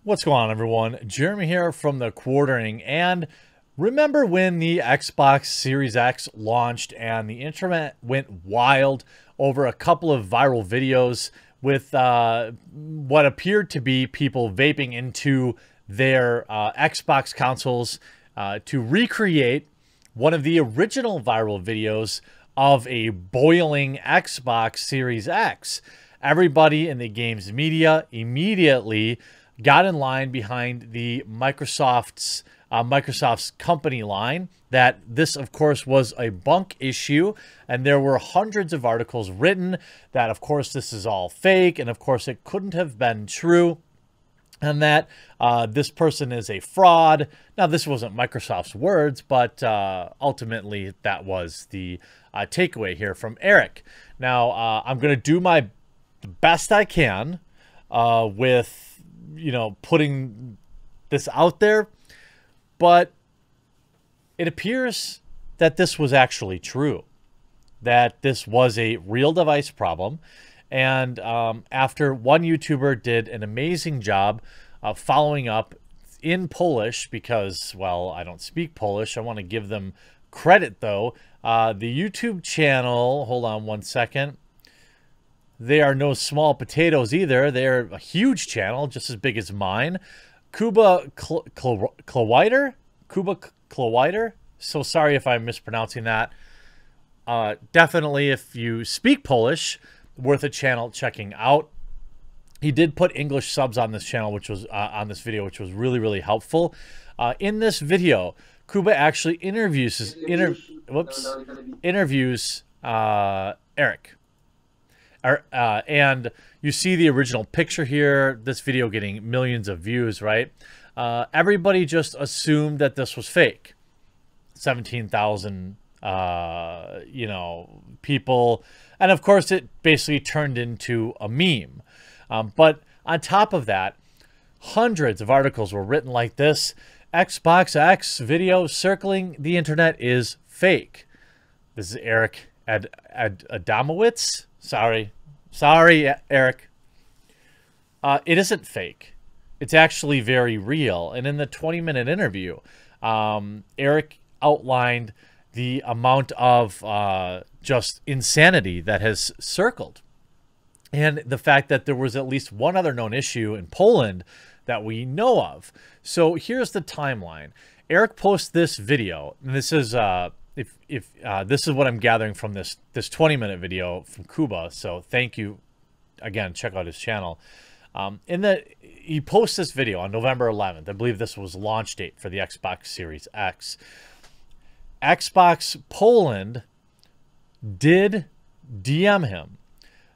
What's going on, everyone? Jeremy here from the Quartering. And remember when the Xbox Series X launched and the internet went wild over a couple of viral videos with what appeared to be people vaping into their Xbox consoles to recreate one of the original viral videos of a boiling Xbox Series X? Everybody in the games media immediately got in line behind the Microsoft's company line that this, of course, was a bunk issue, and there were hundreds of articles written that, of course, this is all fake, and of course, it couldn't have been true, and that this person is a fraud. Now, this wasn't Microsoft's words, but ultimately, that was the takeaway here from Eric. Now, I'm going to do my best I can with putting this out there, but it appears that this was actually true, that this was a real device problem. And after one YouTuber did an amazing job of following up in Polish, because, well, I don't speak Polish. I want to give them credit, though. The YouTube channel, hold on one second. They are no small potatoes either. They're a huge channel, just as big as mine. Kuba Klowider? Kuba Klowider? So sorry if I'm mispronouncing that. Definitely, if you speak Polish, worth a channel checking out. He did put English subs on this channel, which was on this video, which was really, really helpful. In this video, Kuba actually interviews Eric. And you see the original picture here, this video getting millions of views, right? Everybody just assumed that this was fake. 17,000, people. And of course, it basically turned into a meme. But on top of that, hundreds of articles were written like this. Xbox X video circling the internet is fake. This is Eric Adamowicz. Sorry, Eric. It isn't fake. It's actually very real. And in the 20-minute interview, Eric outlined the amount of just insanity that has circled. And the fact that there was at least one other known issue in Poland that we know of. So here's the timeline. Eric posts this video, and this is this is what I'm gathering from this 20-minute video from Kuba. So thank you again. Check out his channel. He posts this video on November 11th. I believe this was launch date for the Xbox Series X. Xbox Poland did DM him.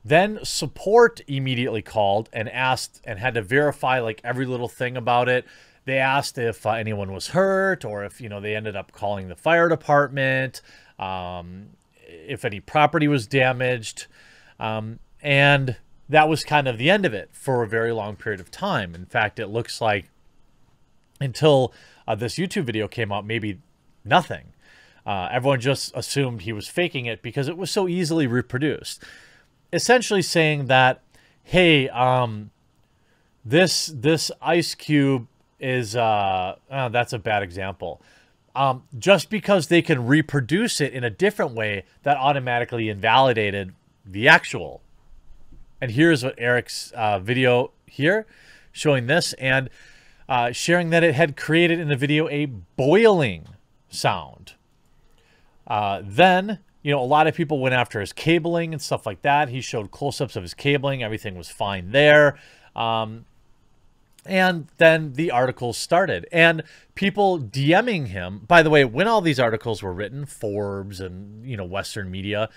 Then support immediately called and asked and had to verify like every little thing about it. They asked if anyone was hurt, or if, they ended up calling the fire department, if any property was damaged. And that was kind of the end of it for a very long period of time. In fact, it looks like until this YouTube video came out, maybe nothing. Everyone just assumed he was faking it because it was so easily reproduced. Essentially saying that, hey, this ice cube is that's a bad example. Just because they can reproduce it in a different way, that automatically invalidated the actual. And here's what Eric's video here showing this, and sharing that it had created in the video a boiling sound. Then a lot of people went after his cabling and stuff like that. He showed close-ups of his cabling. Everything was fine there. And then the articles started. And people DMing him. By the way, when all these articles were written, Forbes and, Western media,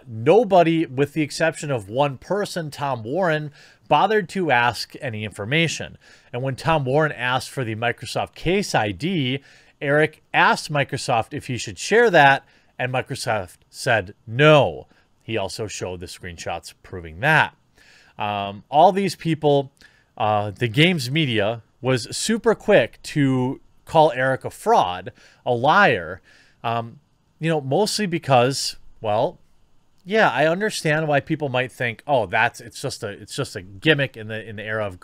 nobody, with the exception of one person, Tom Warren, bothered to ask any information. And when Tom Warren asked for the Microsoft Case ID, Eric asked Microsoft if he should share that, and Microsoft said no. He also showed the screenshots proving that. All these people, the games media was super quick to call Eric a fraud, a liar, mostly because, well, yeah, I understand why people might think, oh, it's just a gimmick in the era of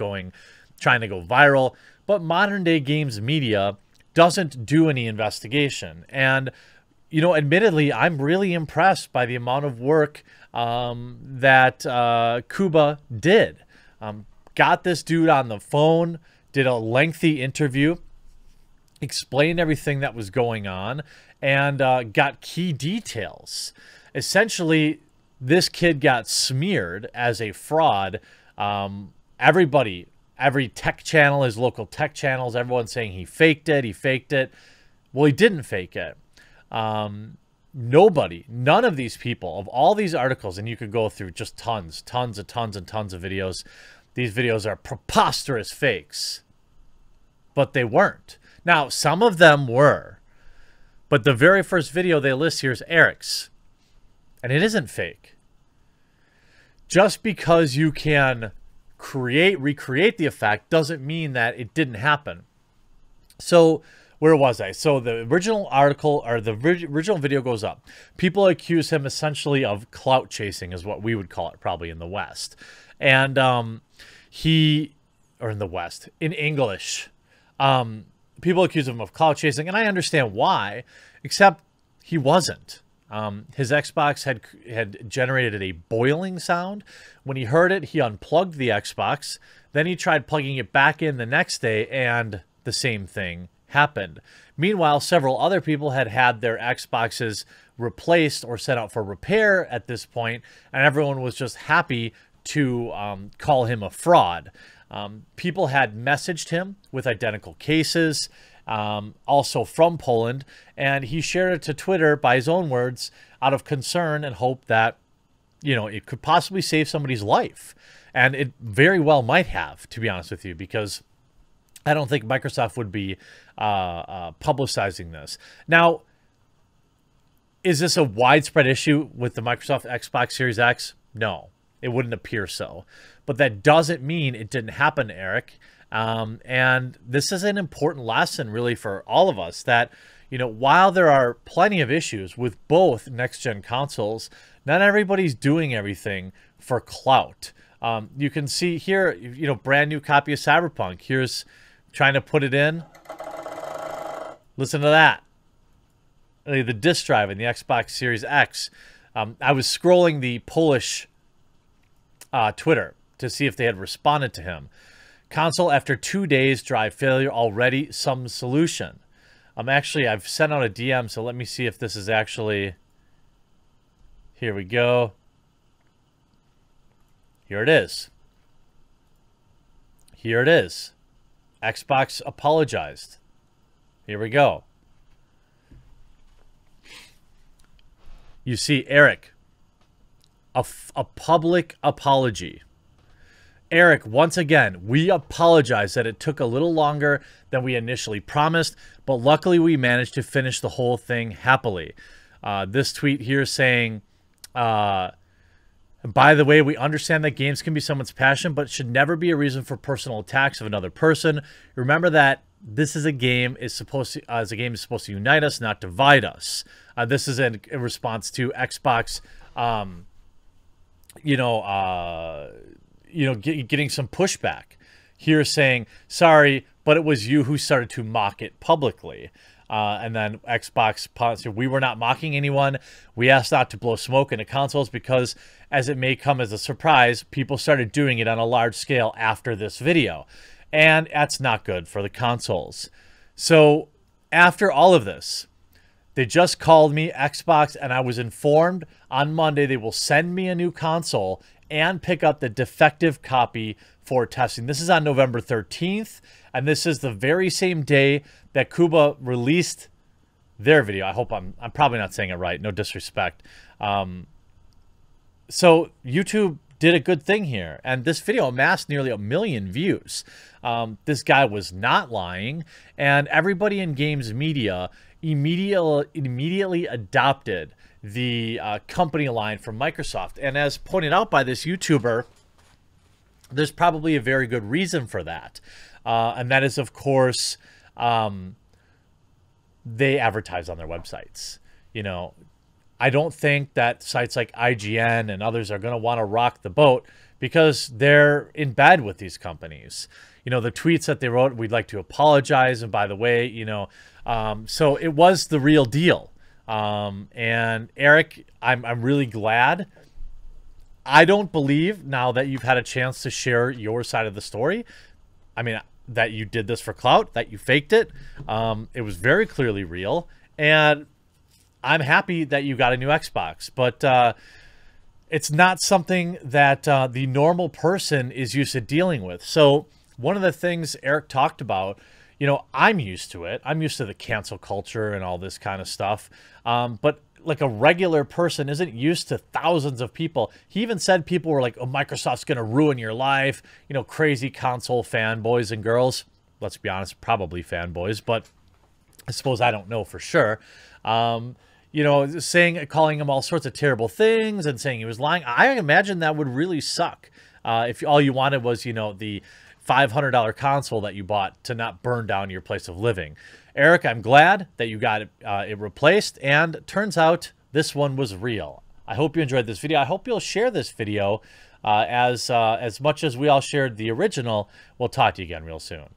trying to go viral. But modern day games media doesn't do any investigation. And, you know, admittedly, I'm really impressed by the amount of work that Kuba did. Got this dude on the phone, did a lengthy interview, explained everything that was going on, and got key details. Essentially, this kid got smeared as a fraud. Everybody, every tech channel, his local tech channels, everyone's saying he faked it, he faked it. Well, he didn't fake it. Nobody, none of these people, of all these articles, and you could go through just tons of videos. These videos are preposterous fakes, but they weren't. Now, some of them were, but the very first video they list here is Eric's, and it isn't fake. Just because you can recreate the effect doesn't mean that it didn't happen. So where was I? So the original article, or the original video goes up. People accuse him essentially of clout chasing, is what we would call it probably in the West. And or in the West, in English, people accuse him of clout chasing, and I understand why, except he wasn't. His Xbox had generated a boiling sound. When he heard it, he unplugged the Xbox. Then he tried plugging it back in the next day, and the same thing happened. Meanwhile, several other people had their Xboxes replaced or sent out for repair at this point, and everyone was just happy to call him a fraud. People had messaged him with identical cases, also from Poland, and he shared it to Twitter by his own words out of concern and hope that, you know, it could possibly save somebody's life. And it very well might have, to be honest with you, because I don't think Microsoft would be publicizing this. Now, is this a widespread issue with the Microsoft Xbox Series X? No. It wouldn't appear so. But that doesn't mean it didn't happen, Eric. And this is an important lesson, really, for all of us, that, you know, while there are plenty of issues with both next-gen consoles, not everybody's doing everything for clout. You can see here, you know, brand new copy of Cyberpunk. Here's trying to put it in. Listen to that. The disk drive in the Xbox Series X. I was scrolling the Polish Twitter to see if they had responded to him. Console after 2 days, drive failure, already some solution. I've sent out a DM, so let me see if this is actually... Here we go. Here it is. Here it is. Xbox apologized. Here we go. You see, Eric, a public apology. Eric, once again, we apologize that it took a little longer than we initially promised, but luckily we managed to finish the whole thing happily. This tweet here saying, by the way, we understand that games can be someone's passion, but it should never be a reason for personal attacks of another person. Remember that this is a game is supposed to unite us, not divide us. This is in response to Xbox, getting some pushback here, saying, sorry, but it was you who started to mock it publicly. And then Xbox said, we were not mocking anyone. We asked not to blow smoke into consoles because, as it may come as a surprise, people started doing it on a large scale after this video. And that's not good for the consoles. So after all of this, they just called me, Xbox, and I was informed on Monday they will send me a new console and pick up the defective copy for testing. This is on November 13th, and this is the very same day that Kuba released their video. I hope I'm probably not saying it right. No disrespect. So YouTube did a good thing here, and this video amassed nearly 1 million views. This guy was not lying, and everybody in games media immediately adopted the company line from Microsoft. And as pointed out by this YouTuber, there's probably a very good reason for that. And that is, of course, they advertise on their websites. You know, I don't think that sites like IGN and others are going to want to rock the boat because they're in bed with these companies. you know, the tweets that they wrote, we'd like to apologize. And by the way, you know, so it was the real deal. And Eric, I'm really glad. I don't believe now that you've had a chance to share your side of the story. I mean, that you did this for clout, that you faked it. It was very clearly real. And I'm happy that you got a new Xbox. But it's not something that the normal person is used to dealing with. So one of the things Eric talked about, you know, I'm used to it. I'm used to the cancel culture and all this kind of stuff. But like a regular person isn't used to thousands of people. He even said people were like, oh, Microsoft's going to ruin your life. You know, crazy console fanboys and girls. Let's be honest, probably fanboys, but I suppose I don't know for sure. You know, calling him all sorts of terrible things and saying he was lying. I imagine that would really suck. If all you wanted was, you know, the $500 console that you bought to not burn down your place of living. Eric, I'm glad that you got it replaced, and turns out this one was real. I hope you enjoyed this video. I hope you'll share this video as much as we all shared the original. We'll talk to you again real soon.